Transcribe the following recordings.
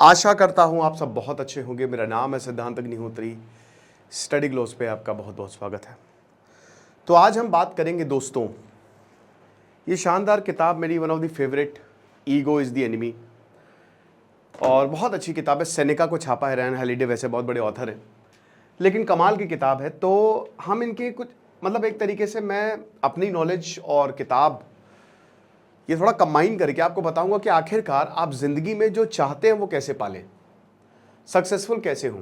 आशा करता हूं आप सब बहुत अच्छे होंगे। मेरा नाम है सिद्धांत अग्निहोत्री। स्टडी ग्लोस पे आपका बहुत बहुत स्वागत है। तो आज हम बात करेंगे दोस्तों, ये शानदार किताब मेरी one of the favourite, ego is the enemy, और बहुत अच्छी किताब है। सेनेका को छापा है रैन हॉलिडे, वैसे बहुत बड़े ऑथर हैं, लेकिन कमाल की किताब है। तो हम इनके कुछ मतलब एक तरीके से मैं अपनी नॉलेज और किताब ये थोड़ा कंबाइन करके आपको बताऊंगा कि आखिरकार आप जिंदगी में जो चाहते हैं वो कैसे पालें, सक्सेसफुल कैसे हों।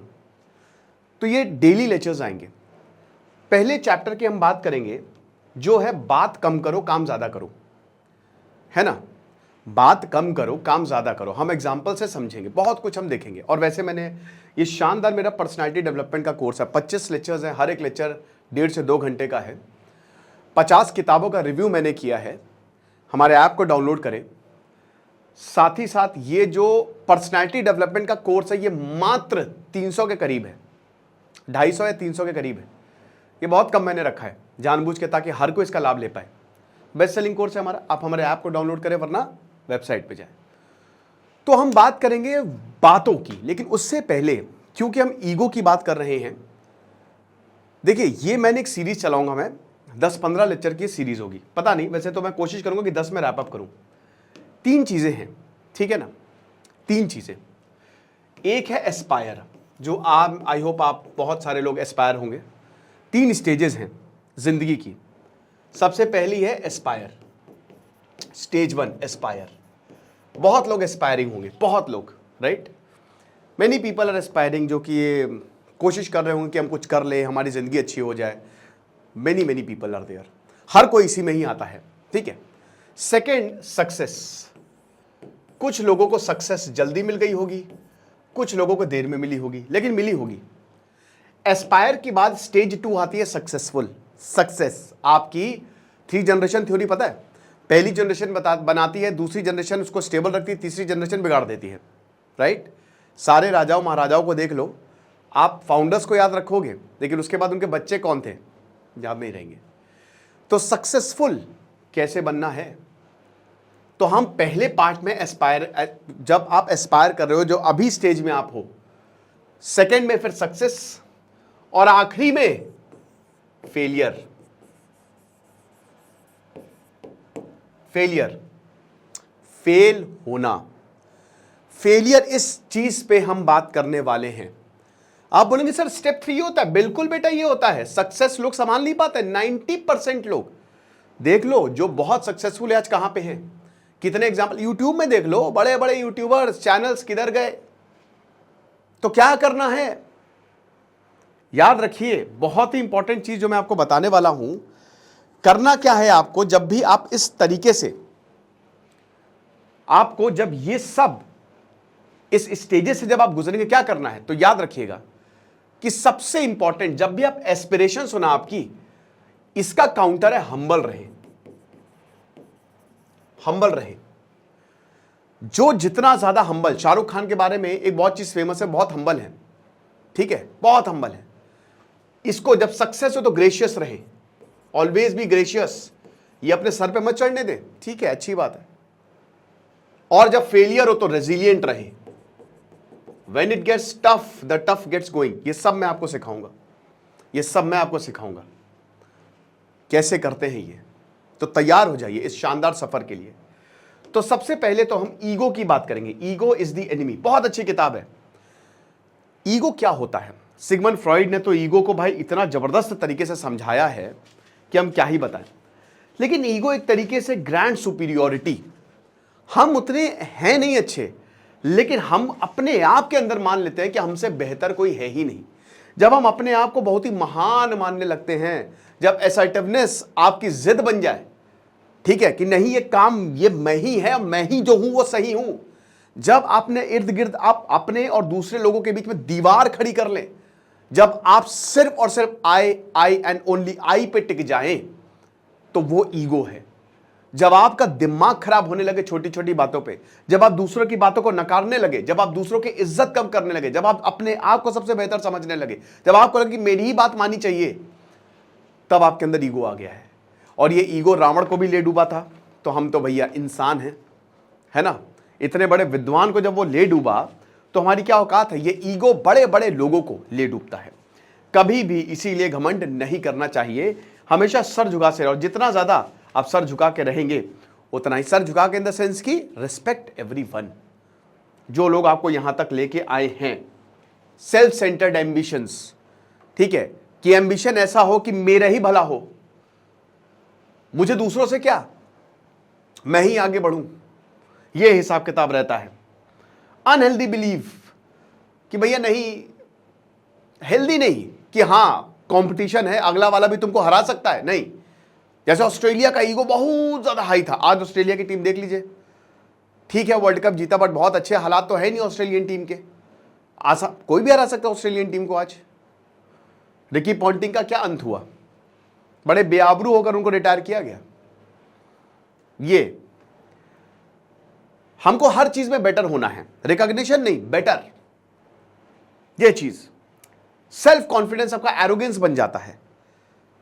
तो ये डेली लेक्चर्स आएंगे। पहले चैप्टर की हम बात करेंगे जो है बात कम करो काम ज्यादा करो, है ना। बात कम करो काम ज्यादा करो। हम एग्जांपल से समझेंगे, बहुत कुछ हम देखेंगे। और वैसे मैंने ये शानदार मेरा पर्सनालिटी डेवलपमेंट का कोर्स है, 25 लेक्चर्स हैं, हर एक लेक्चर 1.5 से 2 घंटे का है। 50 किताबों का रिव्यू मैंने किया है। हमारे ऐप को डाउनलोड करें। साथ ही साथ ये जो पर्सनालिटी डेवलपमेंट का कोर्स है ये मात्र 300 के करीब है, 250 या 300 के करीब है। ये बहुत कम मैंने रखा है जानबूझ के, ताकि हर कोई इसका लाभ ले पाए। बेस्ट सेलिंग कोर्स है हमारा। आप हमारे ऐप को डाउनलोड करें, वरना वेबसाइट पे जाएं। तो हम बात करेंगे बातों की, लेकिन उससे पहले क्योंकि हम ईगो की बात कर रहे हैं, देखिए ये मैंने एक सीरीज चलाऊंगा, मैं 10-15 लेक्चर की सीरीज होगी, पता नहीं, वैसे तो मैं कोशिश करूंगा कि 10 में रैप अप करूं। 3 चीजें हैं, ठीक है ना। 3 चीजें। एक है एस्पायर, जो आप, आई होप आप बहुत सारे लोग एस्पायर होंगे। 3 स्टेजेस हैं जिंदगी की। सबसे पहली है एस्पायर, स्टेज 1 एस्पायर। बहुत लोग एस्पायरिंग होंगे, बहुत लोग, right. Many people are aspiring, जो कि ये कोशिश कर रहे होंगे कि हम कुछ कर ले, हमारी जिंदगी अच्छी हो जाए। Many people are there. हर कोई इसी में ही आता है, ठीक है। Second, success. कुछ लोगों को सक्सेस जल्दी मिल गई होगी, कुछ लोगों को देर में मिली होगी, लेकिन मिली होगी। एस्पायर के बाद स्टेज 2 आती है सक्सेसफुल। सक्सेस आपकी 3 जनरेशन थ्योरी पता है। पहली जनरेशन बनाती है, दूसरी जनरेशन उसको स्टेबल रखती है, तीसरी जनरेशन बिगाड़ देती है, राइट। सारे राजाओं महाराजाओं को देख लो, आप फाउंडर्स को याद रखोगे, लेकिन उसके बाद उनके बच्चे कौन थे याद नहीं रहेंगे। तो सक्सेसफुल कैसे बनना है, तो हम पहले पार्ट में एस्पायर, जब आप एस्पायर कर रहे हो, जो अभी स्टेज में आप हो, सेकंड में फिर सक्सेस, और आखिरी में फेलियर। फेलियर, फेल होना। फेलियर, इस चीज पे हम बात करने वाले हैं। आप बोलेंगे सर स्टेप 3 होता है। बिल्कुल बेटा, ये होता है। सक्सेस लोग संभाल नहीं पाते। 90% लोग देख लो जो बहुत सक्सेसफुल है आज कहां पे हैं। कितने एग्जांपल यूट्यूब में देख लो, बड़े बड़े यूट्यूबर्स, चैनल्स किधर गए। तो क्या करना है, याद रखिए, बहुत ही इंपॉर्टेंट चीज जो मैं आपको बताने वाला हूं। करना क्या है आपको, जब भी आप इस तरीके से, आपको जब ये सब इस स्टेजेस से जब आप गुजरेंगे, क्या करना है, तो याद रखिएगा कि सबसे इंपॉर्टेंट, जब भी आप एस्पिरेशन सुना आपकी, इसका काउंटर है हम्बल रहे। हम्बल रहे। जो जितना ज्यादा हम्बल, शाहरुख खान के बारे में एक बहुत चीज फेमस है, बहुत हम्बल है, ठीक है, बहुत हम्बल है। इसको जब सक्सेस हो तो ग्रेशियस रहे, ऑलवेज बी ग्रेशियस। ये अपने सर पे मत चढ़ने दे, ठीक है, अच्छी बात है। और जब फेलियर हो तो रेजिलियंट रहे। When it gets tough, the tough gets going। ये सब मैं आपको सिखाऊंगा, ये सब मैं आपको सिखाऊंगा कैसे करते हैं ये। तो तैयार हो जाइए इस शानदार सफर के लिए। तो सबसे पहले तो हम ईगो की बात करेंगे। ईगो इज द एनिमी, बहुत अच्छी किताब है। ईगो क्या होता है, सिगमंड फ्रॉइड ने तो ईगो को भाई इतना जबरदस्त तरीके से समझाया है कि हम क्या ही बताएं। लेकिन ईगो एक तरीके से ग्रैंड सुपीरियोरिटी। हम उतने हैं नहीं अच्छे, लेकिन हम अपने आप के अंदर मान लेते हैं कि हमसे बेहतर कोई है ही नहीं। जब हम अपने आप को बहुत ही महान मानने लगते हैं, जब असर्टिवनेस आपकी जिद बन जाए, ठीक है, कि नहीं ये काम ये मैं ही है, मैं ही जो हूं वो सही हूं। जब आपने इर्द गिर्द आप अपने और दूसरे लोगों के बीच में दीवार खड़ी कर लें, जब आप सिर्फ और सिर्फ आई एंड ओनली आई पे टिक जाएं, तो वो ईगो है। जब आपका दिमाग खराब होने लगे छोटी छोटी बातों पे, जब आप दूसरों की बातों को नकारने लगे, जब आप दूसरों की इज्जत कम करने लगे, जब आप अपने आप को सबसे बेहतर समझने लगे, जब आपको लगे कि मेरी ही बात मानी चाहिए, तब आपके अंदर ईगो आ गया है। और ये ईगो रावण को भी ले डूबा था। तो हम तो भैया इंसान हैं, है ना। इतने बड़े विद्वान को जब वो ले डूबा, तो हमारी क्या औकात है। ये ईगो बड़े बड़े लोगों को ले डूबता है। कभी भी इसीलिए घमंड नहीं करना चाहिए, हमेशा सर झुका से रहो। जितना ज्यादा आप सर झुका के रहेंगे उतना ही, सर झुका के इन द सेंस की रिस्पेक्ट एवरीवन, जो लोग आपको यहां तक लेके आए हैं। सेल्फ सेंटर्ड एम्बिशंस, ठीक है, कि एम्बिशन ऐसा हो कि मेरा ही भला हो, मुझे दूसरों से क्या, मैं ही आगे बढ़ूं, यह हिसाब किताब रहता है। अनहेल्दी बिलीफ कि भैया नहीं, हेल्दी नहीं कि हां कंपटीशन है, अगला वाला भी तुमको हरा सकता है, नहीं। जैसे ऑस्ट्रेलिया का ईगो बहुत ज्यादा हाई था, आज ऑस्ट्रेलिया की टीम देख लीजिए, ठीक है वर्ल्ड कप जीता बट बहुत अच्छे हालात तो है नहीं ऑस्ट्रेलियन टीम के, आसा कोई भी हरा सकता है ऑस्ट्रेलियन टीम को। आज रिकी पॉन्टिंग का क्या अंत हुआ, बड़े बेआबरू होकर उनको रिटायर किया गया। ये हमको हर चीज में बेटर होना है, रिकॉग्निशन नहीं, बेटर। ये चीज सेल्फ कॉन्फिडेंस आपका एरोगेंस बन जाता है।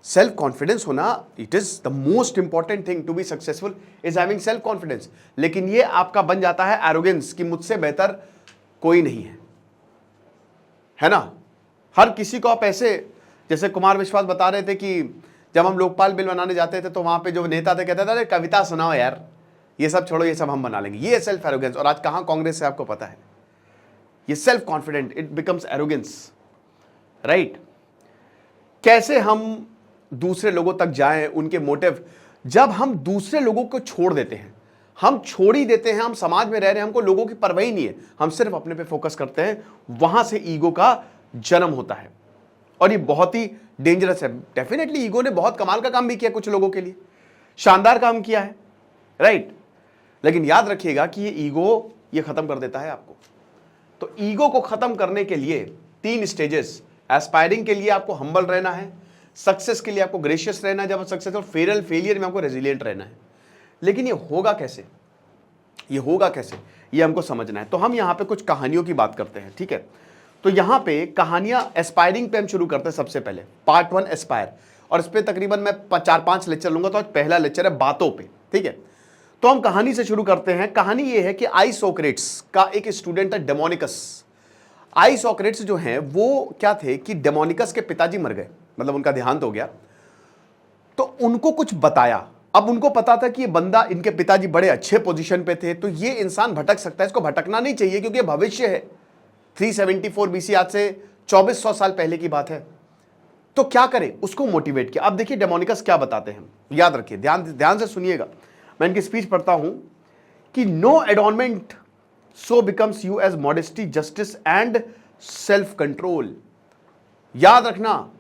सेल्फ कॉन्फिडेंस होना, it is the most important thing to be successful is having self confidence. लेकिन ये आपका बन जाता है एरोगेंस कि मुझसे बेहतर कोई नहीं है ना। हर किसी को आप ऐसे, जैसे कुमार विश्वास बता रहे थे कि जब हम लोकपाल बिल बनाने जाते थे तो वहां पे जो नेता थे कहते थे अरे कविता सुनाओ यार, ये सब छोड़ो, ये सब हम बना लेंगे। ये सेल्फ एरोगेंस। और आज कहां कांग्रेस है आपको पता है। ये self confident, it becomes arrogance, right. कैसे हम दूसरे लोगों तक जाएं, उनके मोटिव, जब हम दूसरे लोगों को छोड़ देते हैं, हम छोड़ ही देते हैं, हम समाज में रह रहे हैं, हमको लोगों की परवाह ही नहीं है, हम सिर्फ अपने पे फोकस करते हैं, वहां से ईगो का जन्म होता है। और ये बहुत ही डेंजरस है। डेफिनेटली ईगो ने बहुत कमाल का काम भी किया, कुछ लोगों के लिए शानदार काम किया है, राइट। लेकिन याद रखिएगा कि ये ईगो ये खत्म कर देता है आपको। तो ईगो को खत्म करने के लिए 3 स्टेजेस। एस्पायरिंग के लिए आपको हम्बल रहना है, सक्सेस के लिए आपको ग्रेशियस रहना है जब सक्सेस, और फेलियर में आपको रेजिलिएंट रहना है। लेकिन ये होगा कैसे, ये होगा कैसे, ये हमको समझना है। तो हम यहां पे कुछ कहानियों की बात करते हैं, ठीक है। तो यहां पे कहानियां एस्पायरिंग पे हम शुरू करते हैं। सबसे पहले पार्ट 1 एस्पायर, और इस पे तकरीबन मैं 4-5 लेक्चर लूंगा। तो आज पहला लेक्चर है बातों पे, ठीक है। तो हम कहानी से शुरू करते हैं। कहानी ये है कि आइसोक्रेट्स का एक स्टूडेंट था डेमोनिकस। आइसोक्रेट्स जो हैं वो क्या थे कि डेमोनिकस के पिताजी मर गए, मतलब उनका देहांत हो गया। तो उनको कुछ बताया। अब उनको पता था कि ये बंदा, इनके पिताजी बड़े अच्छे पोजीशन पे थे, तो ये इंसान भटक सकता है, इसको भटकना नहीं चाहिए क्योंकि भविष्य है। 374 बीसी, आज से 2400 साल पहले की बात है। तो क्या करे, उसको मोटिवेट किया। अब देखिए डेमोनिकस क्या बताते हैं, याद रखिए, ध्यान से सुनिएगा। मैं इनकी स्पीच पढ़ता हूं कि no adornment so becomes you as modesty, justice and self control. याद रखना,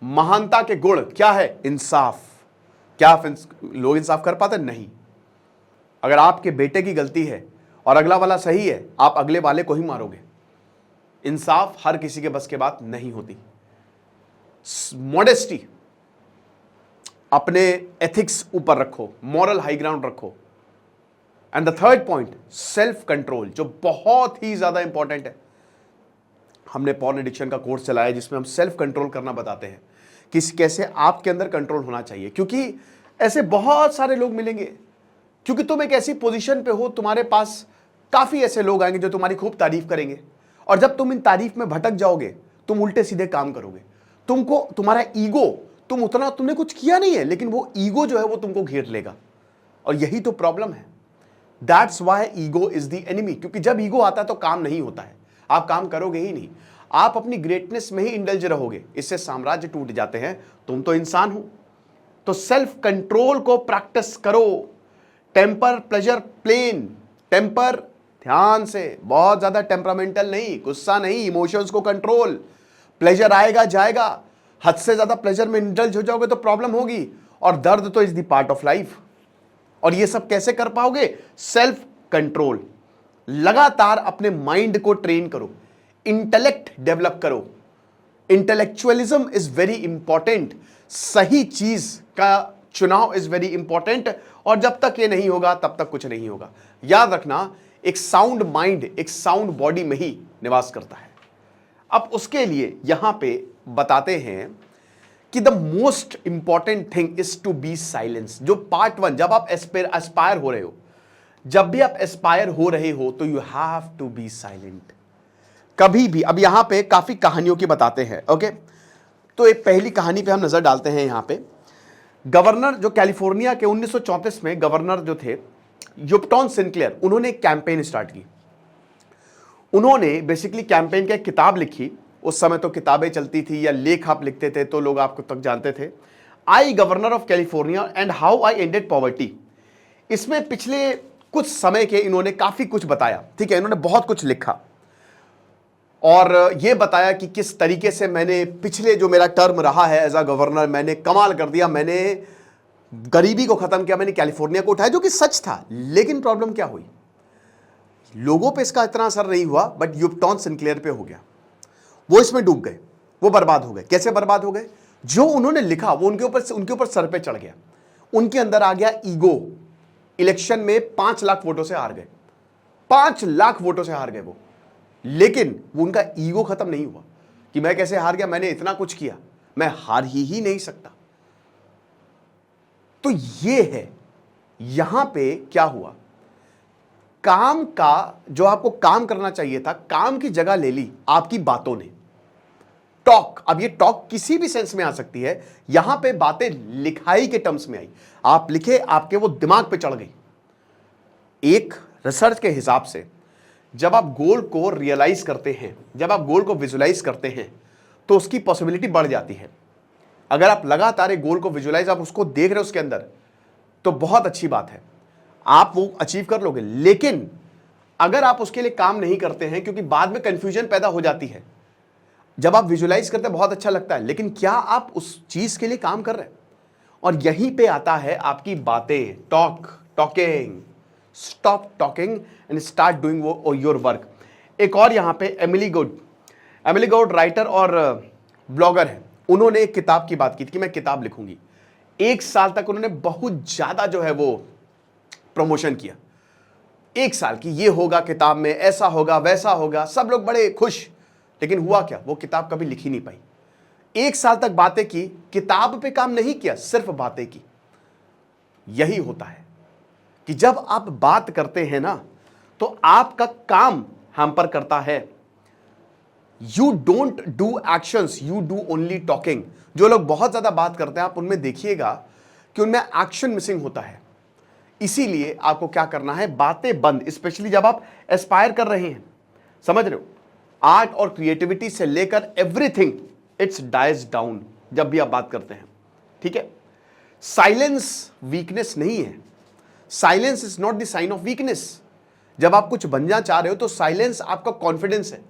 महानता के गुण क्या है, इंसाफ। क्या लोग इंसाफ कर पाते, नहीं। अगर आपके बेटे की गलती है और अगला वाला सही है, आप अगले वाले को ही मारोगे। इंसाफ हर किसी के बस के बात नहीं होती। मॉडेस्टी, अपने एथिक्स ऊपर रखो, मॉरल हाई ग्राउंड रखो। And the third point, self control, जो बहुत ही ज्यादा इंपॉर्टेंट है। हमने पॉर्न एडिक्शन का कोर्स चलाया जिसमें हम सेल्फ कंट्रोल करना बताते हैं कि कैसे आपके अंदर कंट्रोल होना चाहिए। क्योंकि ऐसे बहुत सारे लोग मिलेंगे, क्योंकि तुम एक ऐसी पोजीशन पे हो, तुम्हारे पास काफी ऐसे लोग आएंगे जो तुम्हारी खूब तारीफ करेंगे, और जब तुम इन तारीफ में भटक जाओगे, तुम उल्टे सीधे काम करोगे। तुमको तुम्हारा ईगो, तुमने कुछ किया नहीं है, लेकिन वो ईगो जो है वो तुमको घेर लेगा। और यही तो प्रॉब्लम है। That's why ego is the enemy. क्योंकि जब ईगो आता है तो काम नहीं होता है, आप काम करोगे ही नहीं, आप अपनी ग्रेटनेस में ही इंडल्ज रहोगे, इससे साम्राज्य टूट जाते हैं। तुम तो इंसान हो, तो सेल्फ कंट्रोल को प्रैक्टिस करो। Temper, pleasure, plain. टेम्पर, ध्यान से, बहुत ज्यादा टेम्परामेंटल नहीं, गुस्सा नहीं, इमोशंस को कंट्रोल। प्लेजर आएगा जाएगा, हद से ज्यादा प्लेजर में इंडल्ज हो जाओगे तो प्रॉब्लम होगी। और दर्द तो is the part of life. और ये सब कैसे कर पाओगे, सेल्फ कंट्रोल। लगातार अपने माइंड को ट्रेन करो, इंटेलेक्ट डेवलप करो। Intellectualism is very important. सही चीज का चुनाव इज वेरी इंपॉर्टेंट। और जब तक ये नहीं होगा तब तक कुछ नहीं होगा। याद रखना, एक साउंड माइंड एक साउंड बॉडी में ही निवास करता है। अब उसके लिए यहां पे बताते हैं कि the most important thing is to be silence. जो पार्ट 1, जब आप एस्पायर हो रहे हो, जब भी आप एस्पायर हो रहे हो तो you have to be silent. कभी भी, अब यहां पे काफी कहानियों की बताते हैं, ओके। तो एक पहली कहानी पे हम नजर डालते हैं। यहां पे गवर्नर जो कैलिफोर्निया के 1934 में गवर्नर जो थे यूप्टॉन सिनक्लेयर, उन्होंने एक कैंपेन स्टार्ट की। उन्होंने बेसिकली कैंपेन का एक किताब लिखी। उस समय तो किताबें चलती थी या लेख आप लिखते थे तो लोग आपको तक जानते थे। I governor of California and how I ended poverty. इसमें पिछले कुछ समय के इन्होंने काफी कुछ बताया, ठीक है। इन्होंने बहुत कुछ लिखा और यह बताया कि किस तरीके से मैंने पिछले जो मेरा टर्म रहा है एज अ गवर्नर, मैंने कमाल कर दिया, मैंने गरीबी को खत्म किया, मैंने कैलिफोर्निया को उठाया, जो कि सच था। लेकिन प्रॉब्लम क्या हुई, लोगों पे इसका इतना असर नहीं हुआ, बट यूप्टॉन सिनक्लेयर पे हो गया। वो इसमें डूब गए, वो बर्बाद हो गए। कैसे बर्बाद हो गए? जो उन्होंने लिखा वो उनके ऊपर सर पे चढ़ गया। उनके अंदर आ गया ईगो। इलेक्शन में 5 लाख वोटों से हार गए, 5 लाख वोटों से हार गए वो। लेकिन वो उनका ईगो खत्म नहीं हुआ कि मैं कैसे हार गया, मैंने इतना कुछ किया, मैं हार ही नहीं सकता। तो ये है, यहां पे क्या हुआ, काम का जो आपको काम करना चाहिए था, काम की जगह ले ली आपकी बातों ने। टॉक, अब ये टॉक किसी भी सेंस में आ सकती है। यहां पे बातें लिखाई के टर्म्स में आई, आप लिखे, आपके वो दिमाग पे चढ़ गई। एक रिसर्च के हिसाब से जब आप गोल को रियलाइज करते हैं, जब आप गोल को विजुलाइज करते हैं, तो उसकी पॉसिबिलिटी बढ़ जाती है। अगर आप लगातार एक गोल को विजुलाइज, आप उसको देख रहे हो उसके अंदर, तो बहुत अच्छी बात है, आप वो अचीव कर लोगे। लेकिन अगर आप उसके लिए काम नहीं करते हैं, क्योंकि बाद में कंफ्यूजन पैदा हो जाती है। जब आप विजुलाइज करते हैं बहुत अच्छा लगता है, लेकिन क्या आप उस चीज के लिए काम कर रहे हैं? और यहीं पे आता है आपकी बातें। Talking, stop talking and start doing your work. एक और यहां पे एमिली गॉड राइटर और ब्लॉगर है। उन्होंने एक किताब की बात की थी कि मैं किताब लिखूंगी। 1 साल तक उन्होंने बहुत ज्यादा जो है वो प्रमोशन किया। 1 साल की, ये होगा किताब में, ऐसा होगा, वैसा होगा, सब लोग बड़े खुश। लेकिन हुआ क्या, वो किताब कभी लिख ही नहीं पाई। 1 साल तक बातें की, किताब पे काम नहीं किया, सिर्फ बातें की। यही होता है कि जब आप बात करते हैं ना, तो आपका काम हैम्पर करता है। You don't do actions, you do only talking. जो लोग बहुत ज्यादा बात करते हैं, आप उनमें देखिएगा कि उनमें एक्शन मिसिंग होता है। इसीलिए आपको क्या करना है, बातें बंद, स्पेशली जब आप एस्पायर कर रहे हैं, समझ रहे हो, आर्ट और क्रिएटिविटी से लेकर एवरीथिंग, इट्स डाइज डाउन जब भी आप बात करते हैं, ठीक है। साइलेंस वीकनेस नहीं है, silence is not the sign of weakness. जब आप कुछ बनना चाह रहे हो तो साइलेंस आपका कॉन्फिडेंस है।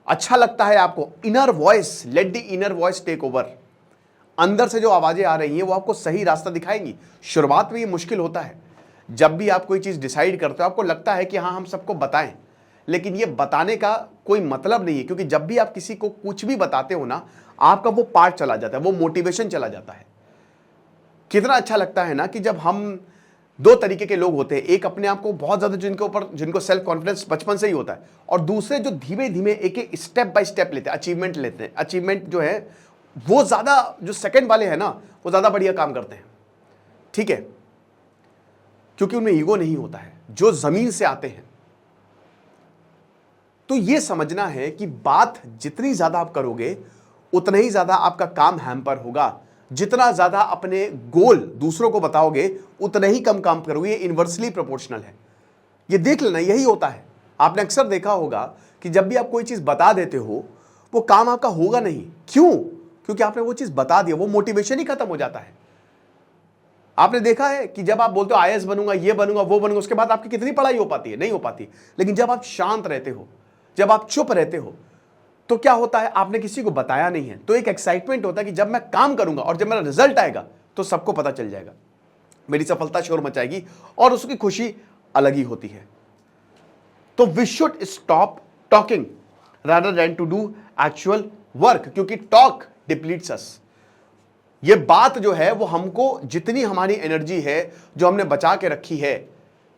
अच्छा लगता है आपको, inner voice, let the inner voice take over. अंदर से जो आवाजें आ रही हैं वो आपको सही रास्ता दिखाएंगी। शुरुआत में ये मुश्किल होता है, जब भी आप कोई चीज डिसाइड करते हो आपको लगता है कि हाँ हम सबको बताएं, लेकिन ये बताने का कोई मतलब नहीं है, क्योंकि जब भी आप किसी को कुछ भी बताते हो ना, आपका वो पार्ट चला जाता है, वो मोटिवेशन चला जाता है। कितना अच्छा लगता है ना कि जब हम, 2 तरीके के लोग होते हैं, एक अपने आप को बहुत ज्यादा जिनको सेल्फ कॉन्फिडेंस बचपन से ही होता है, और दूसरे जो धीमे धीमे एक स्टेप बाय स्टेप लेते हैं, अचीवमेंट लेते हैं। अचीवमेंट जो है वो ज्यादा, जो सेकंड वाले हैं ना, वो ज्यादा बढ़िया काम करते हैं, ठीक है, क्योंकि उनमें ईगो नहीं होता है, जो जमीन से आते हैं। तो ये समझना है कि बात जितनी ज्यादा आप करोगे उतना ही ज्यादा आपका काम हैम्पर होगा। जितना ज्यादा अपने गोल दूसरों को बताओगे उतना ही कम काम करोगे। ये इनवर्सली प्रोपोर्शनल है, ये देख लेना, यही होता है। आपने अक्सर देखा होगा कि जब भी आप कोई चीज बता देते हो वो काम आपका होगा नहीं। क्यों? क्योंकि आपने वो चीज बता दिया, वो मोटिवेशन ही खत्म हो जाता है। आपने देखा है कि जब आप बोलते हो आईएएस बनूंगा, ये बनूंगा, वो बनूंगा, उसके बाद आपकी कितनी पढ़ाई हो पाती है? नहीं हो पाती। लेकिन जब आप शांत रहते हो, जब आप चुप रहते हो, तो क्या होता है, आपने किसी को बताया नहीं है, तो एक एक्साइटमेंट होता है कि जब मैं काम करूंगा और जब मेरा रिजल्ट आएगा तो सबको पता चल जाएगा, मेरी सफलता शोर मचाएगी, और उसकी खुशी अलग ही होती है। तो we should stop talking rather than to do actual work, क्योंकि टॉक डिप्लीट्स अस। ये बात जो है वो हमको, जितनी हमारी एनर्जी है जो हमने बचा के रखी है,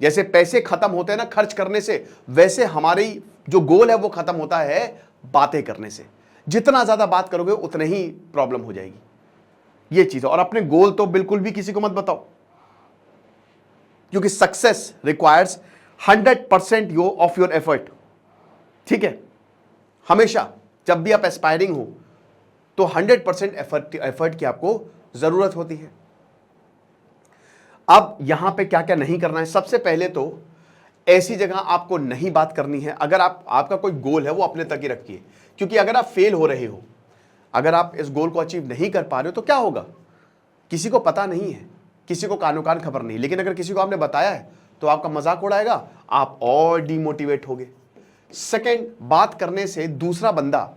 जैसे पैसे खत्म होते हैं ना खर्च करने से, वैसे हमारी जो गोल है वो खत्म होता है बातें करने से। जितना ज्यादा बात करोगे उतना ही प्रॉब्लम हो जाएगी, ये चीज है। और अपने गोल तो बिल्कुल भी किसी को मत बताओ, क्योंकि success requires 100% of your effort, ठीक है। हमेशा जब भी आप एस्पायरिंग हो तो 100% एफर्ट की आपको जरूरत होती है। अब यहां पे क्या क्या नहीं करना है, सबसे पहले तो ऐसी जगह आपको नहीं बात करनी है। अगर आपका कोई गोल है वो अपने तक ही रखिए, क्योंकि अगर आप फेल हो रहे हो, अगर आप इस गोल को अचीव नहीं कर पा रहे हो तो क्या होगा, किसी को पता नहीं है, किसी को कानो कान खबर नहीं। लेकिन अगर किसी को आपने बताया है तो आपका मजाक उड़ाएगा, आप और डिमोटिवेट होगे। सेकंड, बात करने से दूसरा बंदा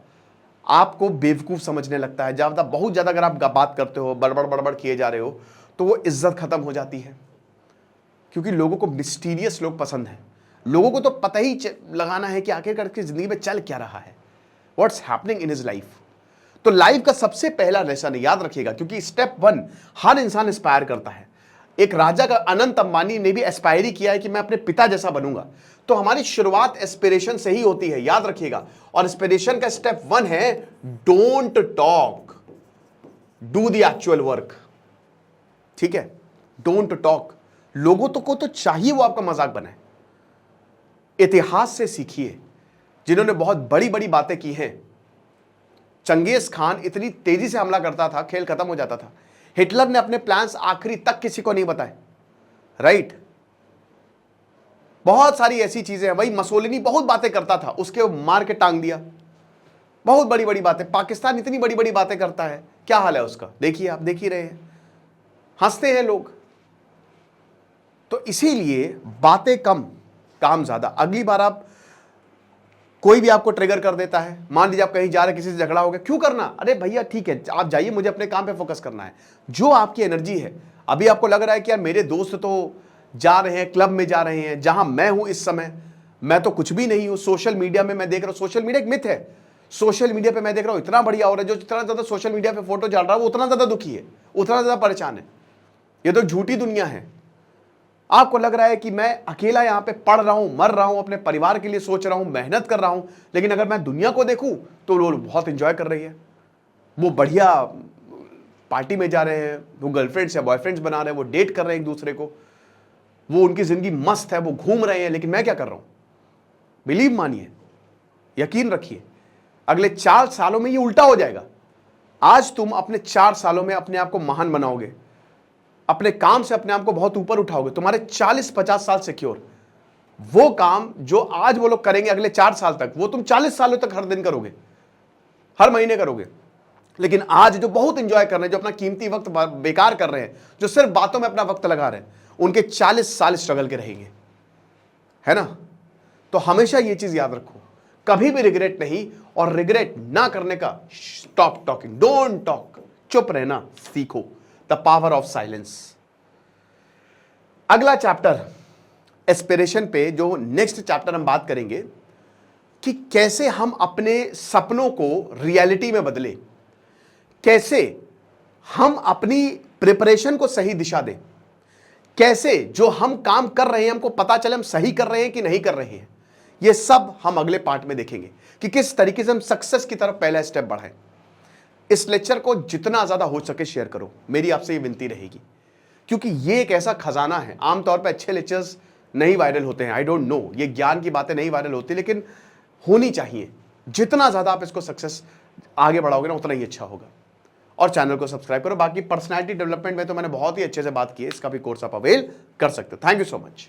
आपको बेवकूफ समझने लगता है। ज्यादा बहुत ज्यादा अगर आप बात करते हो, बड़बड़ बड़बड़ किए जा रहे हो, तो वो इज्जत खत्म हो जाती है, क्योंकि लोगों को मिस्टीरियस लोग पसंद हैं। लोगों को तो पता ही लगाना है कि आखिरकार की जिंदगी में चल क्या रहा है, what's happening in his life. तो लाइफ का सबसे पहला लेसन याद रखिएगा, क्योंकि स्टेप 1 हर इंसान एस्पायर करता है। एक राजा का अनंत अंबानी ने भी एस्पायर ही किया है कि मैं अपने पिता जैसा बनूंगा। तो हमारी शुरुआत एस्पिरेशन से ही होती है, याद रखिएगा। और एस्पिरेशन का स्टेप 1 है don't talk, do the actual work. ठीक है, डोंट टॉक। लोगों को तो चाहिए वो आपका मजाक बनाए। इतिहास से सीखिए, जिन्होंने बहुत बड़ी बड़ी बातें की हैं। चंगेज खान इतनी तेजी से हमला करता था, खेल खत्म हो जाता था। हिटलर ने अपने प्लान्स आखिरी तक किसी को नहीं बताए, राइट। बहुत सारी ऐसी चीजें हैं। वही मसोलिनी बहुत बातें करता था, उसके मार के टांग दिया। बहुत बड़ी बड़ी बातें। पाकिस्तान इतनी बड़ी बड़ी बातें करता है, क्या हाल है उसका, देखिए, आप देख ही रहे हैं, हंसते हैं लोग। तो इसीलिए बातें कम, काम ज्यादा। अगली बार आप, कोई भी आपको ट्रिगर कर देता है, मान लीजिए आप कहीं जा रहे, किसी से झगड़ा हो गया, क्यों करना, अरे भैया ठीक है आप जाइए, मुझे अपने काम पे फोकस करना है। जो आपकी एनर्जी है, अभी आपको लग रहा है कि यार मेरे दोस्त तो जा रहे हैं, क्लब में जा रहे हैं, जहां मैं हूं इस समय मैं तो कुछ भी नहीं हूं। सोशल मीडिया में मैं देख रहा हूं, सोशल मीडिया एक मिथ है। सोशल मीडिया पे मैं देख रहा हूं इतना बढ़िया हो रहा है, जो जितना ज्यादा सोशल मीडिया पे फोटो डाल रहा है वो उतना ज्यादा दुखी है, उतना ज्यादा परेशान है। ये तो झूठी दुनिया है। आपको लग रहा है कि मैं अकेला यहां पे पढ़ रहा हूं, मर रहा हूं, अपने परिवार के लिए सोच रहा हूं, मेहनत कर रहा हूं, लेकिन अगर मैं दुनिया को देखूं तो लोग बहुत एंजॉय कर रही है। वो बढ़िया पार्टी में जा रहे हैं, वो गर्लफ्रेंड्स या बॉयफ्रेंड्स बना रहे हैं, वो डेट कर रहे हैं एक दूसरे को, वो उनकी जिंदगी मस्त है, वो घूम रहे हैं, लेकिन मैं क्या कर रहा हूं। बिलीव मानिए, यकीन रखिए, अगले 4 सालों में ये उल्टा हो जाएगा। आज तुम अपने 4 सालों में अपने आप को महान बनाओगे, अपने काम से अपने आप को बहुत ऊपर उठाओगे, तुम्हारे 40-50 साल सिक्योर। वो काम जो आज वो लोग करेंगे अगले 4 साल तक, वो तुम 40 सालों तक हर दिन करोगे, हर महीने करोगे। लेकिन आज जो बहुत इंजॉय कर रहे हैं, जो अपना कीमती वक्त बेकार कर रहे हैं, जो सिर्फ बातों में अपना वक्त लगा रहे हैं, उनके 40 साल स्ट्रगल के रहेंगे, है ना। तो हमेशा ये चीज याद रखो, कभी भी रिग्रेट नहीं, और रिग्रेट ना करने का, स्टॉप टॉकिंग, डोंट टॉक, चुप रहना सीखो, द पावर ऑफ साइलेंस। अगला चैप्टर एस्पिरेशन पे, जो नेक्स्ट चैप्टर हम बात करेंगे कि कैसे हम अपने सपनों को रियलिटी में बदले, कैसे हम अपनी प्रिपरेशन को सही दिशा दें, कैसे जो हम काम कर रहे हैं हमको पता चले हम सही कर रहे हैं कि नहीं कर रहे हैं। ये सब हम अगले पार्ट में देखेंगे कि किस तरीके से हम सक्सेस की तरफ पहला स्टेप बढ़ाएं। इस लेक्चर को जितना ज्यादा हो सके शेयर करो, मेरी आपसे ये विनती रहेगी, क्योंकि ये एक ऐसा खजाना है। आमतौर पर अच्छे लेक्चर्स नहीं वायरल होते हैं, आई डोंट नो, ये ज्ञान की बातें नहीं वायरल होती, लेकिन होनी चाहिए। जितना ज्यादा आप इसको सक्सेस आगे बढ़ाओगे ना, उतना ही अच्छा होगा। और चैनल को सब्सक्राइब करो। बाकी पर्सनालिटी डेवलपमेंट में तो मैंने बहुत ही अच्छे से बात की है, इसका भी कोर्स आप अवेल कर सकते हो। Thank you so much.